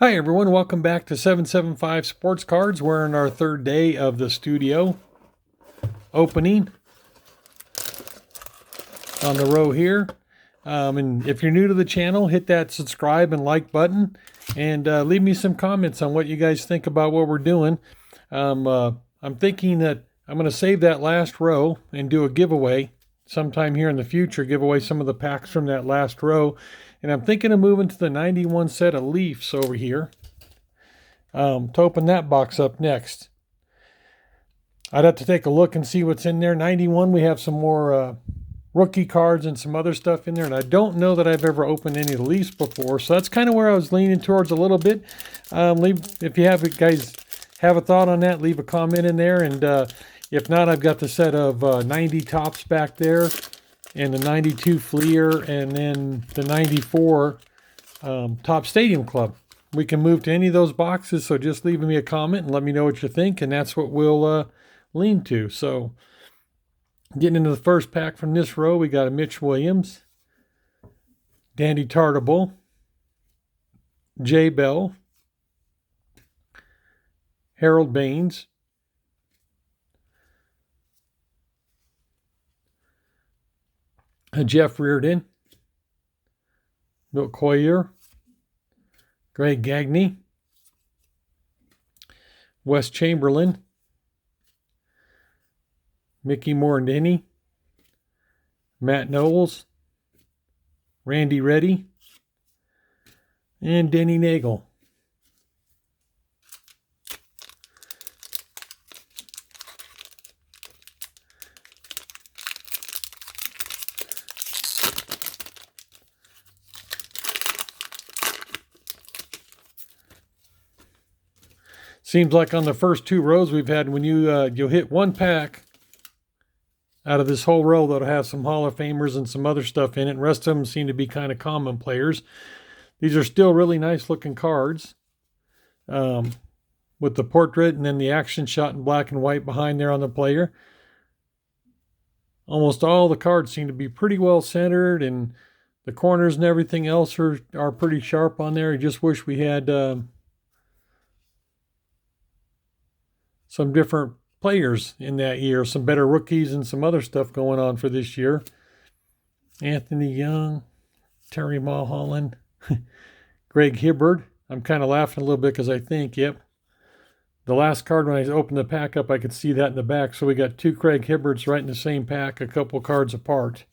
Hi everyone, welcome back to 775 Sports Cards. We're in our third day of the studio opening on the row here. And if you're new to the channel, hit that subscribe and like button and leave me some comments on what you guys think about what we're doing. I'm thinking that I'm going to save that last row and do a giveaway sometime here in the future, give away some of the packs from that last row. And I'm thinking of moving to the 91 set of Leafs over here to open that box up next. I'd have to take a look and see what's in there. 91, we have some more rookie cards and some other stuff in there. And I don't know that I've ever opened any of the Leafs before. So that's kind of where I was leaning towards a little bit. If you have guys have a thought on that, leave a comment in there. And if not, I've got the set of 90 tops back there and the 92 Fleer and then the 94 Top Stadium Club. We can move to any of those boxes, so just leave me a comment and let me know what you think, and that's what we'll lean to. So getting into the first pack from this row, we got a Mitch Williams, Dandy Tartable, Jay Bell, Harold Baines, Jeff Reardon, Milt Coyer, Greg Gagne, Wes Chamberlain, Mickey Morandini, Matt Knowles, Randy Reddy, and Denny Nagel. Seems like on the first two rows we've had, when you'll hit one pack out of this whole row that'll have some Hall of Famers and some other stuff in it. And the rest of them seem to be kind of common players. These are still really nice looking cards with the portrait and then the action shot in black and white behind there on the player. Almost all the cards seem to be pretty well centered, and the corners and everything else are pretty sharp on there. I just wish we had some different players in that year, some better rookies and some other stuff going on for this year. Anthony Young, Terry Mulholland, Greg Hibbard. I'm kind of laughing a little bit because I think, yep, the last card when I opened the pack up, I could see that in the back. So we got two Craig Hibbards right in the same pack, a couple cards apart.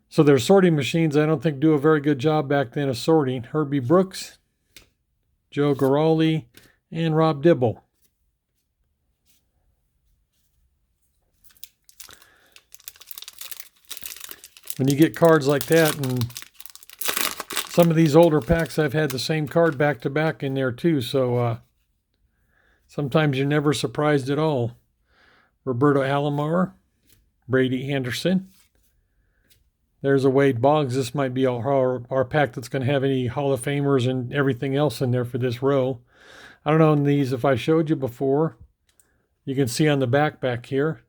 So their sorting machines, I don't think, do a very good job back then of sorting. Herbie Brooks, Joe Giraldi, and Rob Dibble. When you get cards like that, and some of these older packs, I've had the same card back to back in there too, so sometimes you're never surprised at all. Roberto Alomar, Brady Anderson. There's a Wade Boggs. This might be our pack that's going to have any Hall of Famers and everything else in there for this row. I don't know in these if I showed you before. You can see on the back here.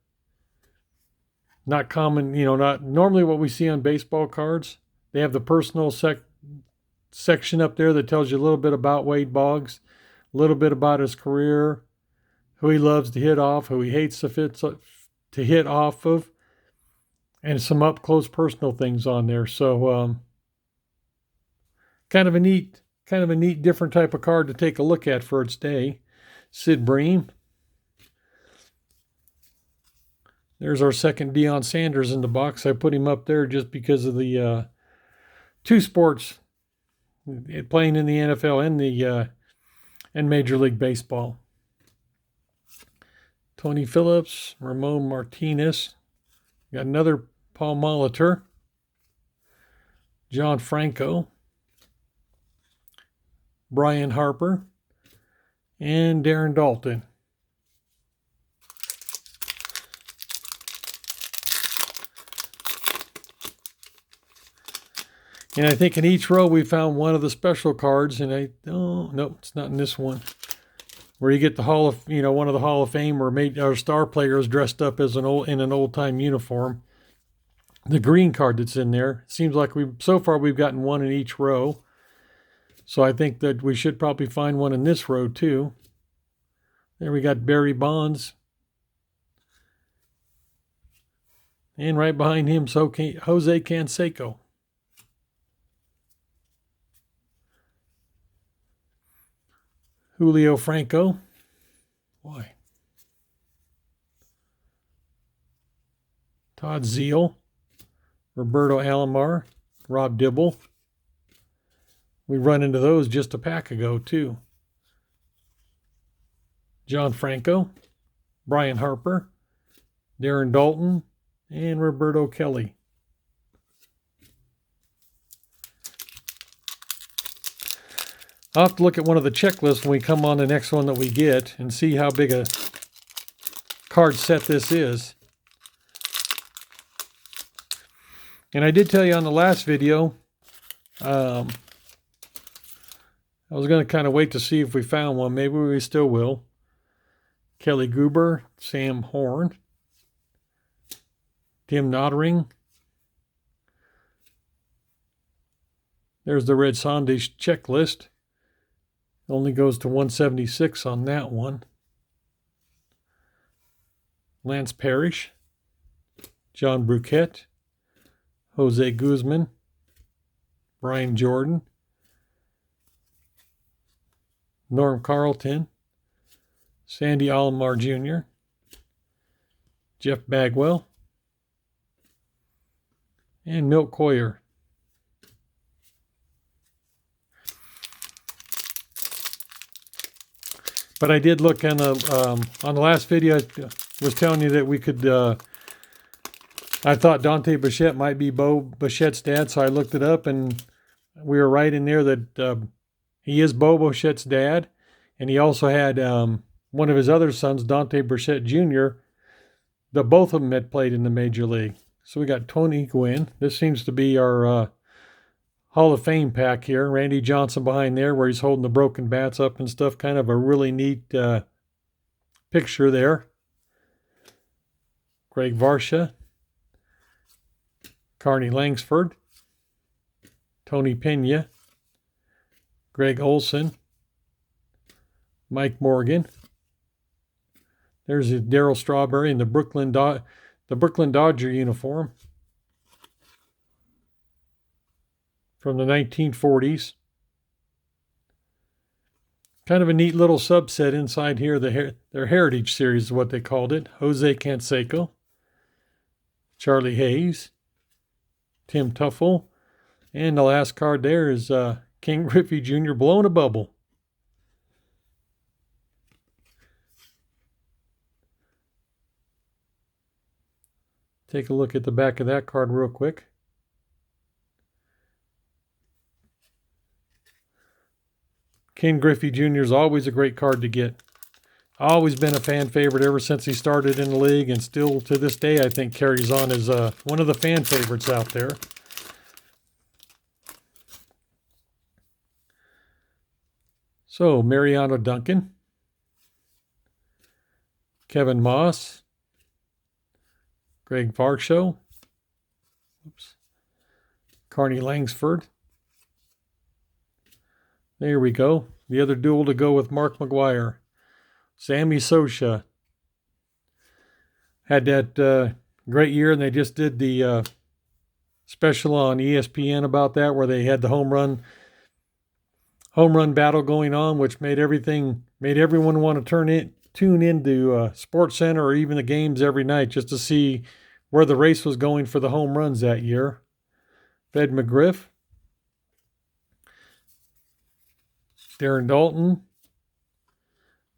Not common, not normally what we see on baseball cards. They have the personal section up there that tells you a little bit about Wade Boggs, a little bit about his career, who he loves to hit off, who he hates to hit off of, and some up close personal things on there. So kind of a neat different type of card to take a look at for its day. Sid Bream. There's our second Deion Sanders in the box. I put him up there just because of the two sports, playing in the NFL and Major League Baseball. Tony Phillips, Ramon Martinez. Got another Paul Molitor, John Franco, Brian Harper, and Darren Dalton. And I think in each row we found one of the special cards, and nope, it's not in this one, where you get the one of the Hall of Fame or star players dressed up as in an old time uniform. The green card that's in there, seems like so far we've gotten one in each row. So I think that we should probably find one in this row too. There we got Barry Bonds. And right behind him, Jose Canseco. Julio Franco. Why? Todd Zeile. Roberto Alomar. Rob Dibble. We run into those just a pack ago, too. John Franco. Brian Harper. Darren Daulton. And Roberto Kelly. I'll have to look at one of the checklists when we come on the next one that we get and see how big a card set this is. And I did tell you on the last video, I was going to kind of wait to see if we found one. Maybe we still will. Kelly Gruber, Sam Horn, Tim Nottering. There's the Red Sondish checklist. Only goes to 176 on that one. Lance Parrish, John Bruquette, Jose Guzman, Brian Jordan, Norm Carlton, Sandy Alomar Jr., Jeff Bagwell, and Milt Coyer. But I did look on the last video. I was telling you that we could. I thought Dante Bichette might be Bo Bichette's dad, so I looked it up, and we were right in there that he is Bo Bichette's dad, and he also had one of his other sons, Dante Bichette Jr. The both of them had played in the major league. So we got Tony Gwynn. This seems to be our Hall of Fame pack here. Randy Johnson behind there where he's holding the broken bats up and stuff. Kind of a really neat picture there. Greg Varsha. Carney Langsford. Tony Pena. Greg Olson. Mike Morgan. There's Darryl Strawberry in the Brooklyn Dodger uniform from the 1940s. Kind of a neat little subset inside here. Their Heritage Series is what they called it. Jose Canseco, Charlie Hayes, Tim Tuffle, and the last card there is King Griffey Jr. blowing a bubble. Take a look at the back of that card real quick. Ken Griffey Jr. is always a great card to get. Always been a fan favorite ever since he started in the league, and still to this day I think carries on as one of the fan favorites out there. So, Mariano Duncan, Kevin Moss, Greg Varsho, Carney Langsford. There we go. The other duel to go with Mark McGwire. Sammy Sosa had that great year, and they just did the special on ESPN about that, where they had the home run battle going on, which made everyone want to tune into SportsCenter or even the games every night just to see where the race was going for the home runs that year. Fed McGriff, Darren Daulton,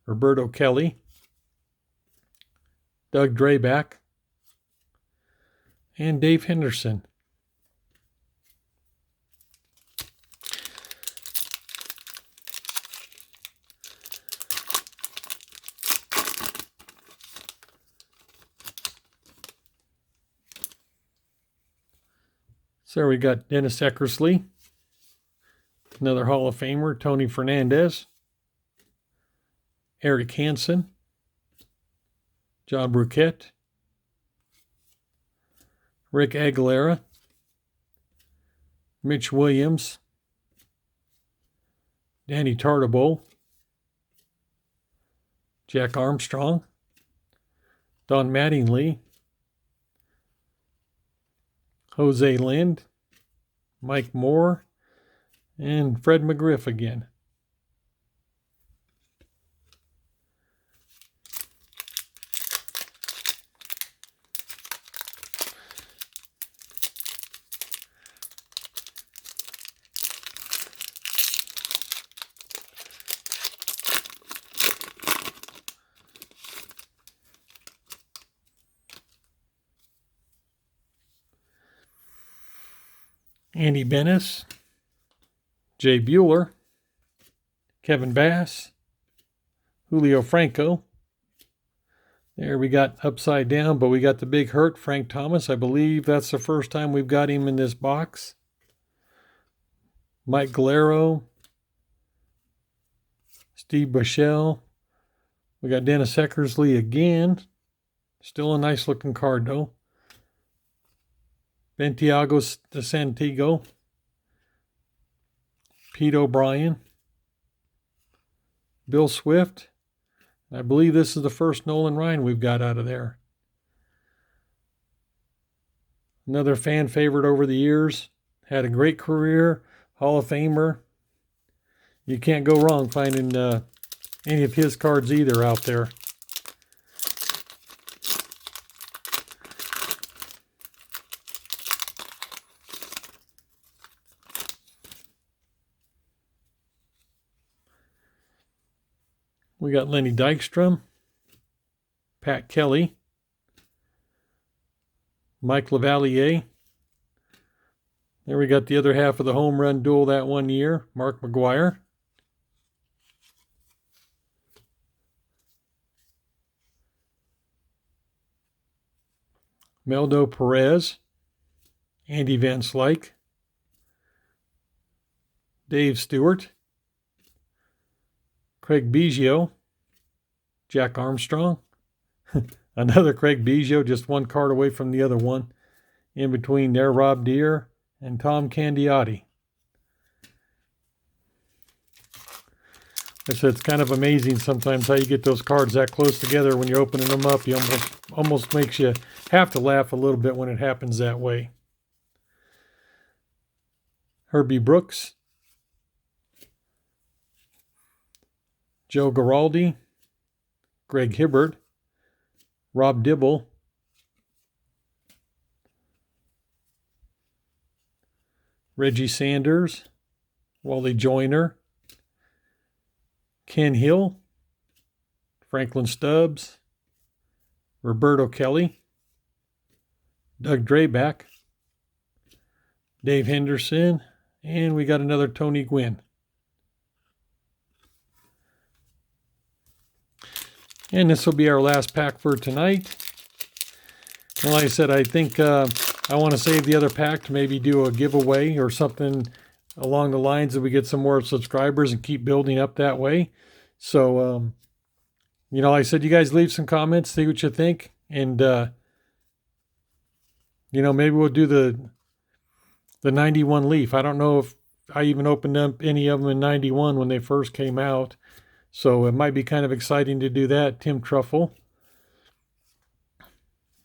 Roberto Kelly, Doug Drabek, and Dave Henderson. So we got Dennis Eckersley, another Hall of Famer, Tony Fernandez, Eric Hansen, John Bruquette, Rick Aguilera, Mitch Williams, Danny Tartabull, Jack Armstrong, Don Mattingly, Jose Lind, Mike Moore, and Fred McGriff again. Andy Benes, Jay Bueller, Kevin Bass, Julio Franco. There we got upside down, but we got the big hurt, Frank Thomas. I believe that's the first time we've got him in this box. Mike Galero, Steve Bushell. We got Dennis Eckersley again. Still a nice looking card though. Santiago de Santiago, Pete O'Brien, Bill Swift. I believe this is the first Nolan Ryan we've got out of there. Another fan favorite over the years. Had a great career, Hall of Famer. You can't go wrong finding any of his cards either out there. We got Lenny Dykstra, Pat Kelly, Mike Lavalier. There we got the other half of the home run duel that one year, Mark McGwire. Meldo Perez, Andy Van Slyke, Dave Stewart, Craig Biggio, Jack Armstrong, another Craig Biggio, just one card away from the other one. In between there, Rob Deere and Tom Candiotti. I said it's kind of amazing sometimes how you get those cards that close together. When you're opening them up, you almost makes you have to laugh a little bit when it happens that way. Herbie Brooks, Joe Giraldi, Greg Hibbert, Rob Dibble, Reggie Sanders, Wally Joyner, Ken Hill, Franklin Stubbs, Roberto Kelly, Doug Drabek, Dave Henderson, and we got another Tony Gwynn. And this will be our last pack for tonight. And like I said, I think I want to save the other pack to maybe do a giveaway or something along the lines that we get some more subscribers and keep building up that way. So, you know, like I said, you guys leave some comments, see what you think. And, you know, maybe we'll do the 91 Leaf. I don't know if I even opened up any of them in 91 when they first came out. So it might be kind of exciting to do that. Tim Truffle.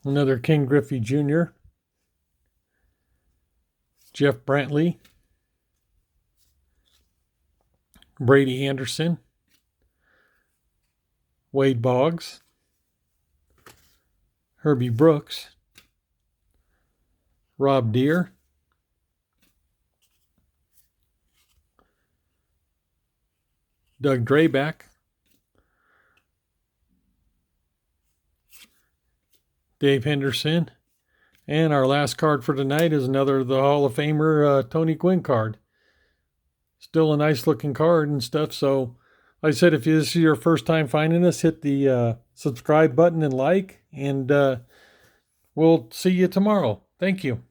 Another King Griffey Jr. Jeff Brantley. Brady Anderson. Wade Boggs. Herbie Brooks. Rob Deere. Doug Drabek, Dave Henderson, and our last card for tonight is another the Hall of Famer Tony Gwynn card. Still a nice looking card and stuff. So, like I said, if this is your first time finding us, hit the subscribe button and like, and we'll see you tomorrow. Thank you.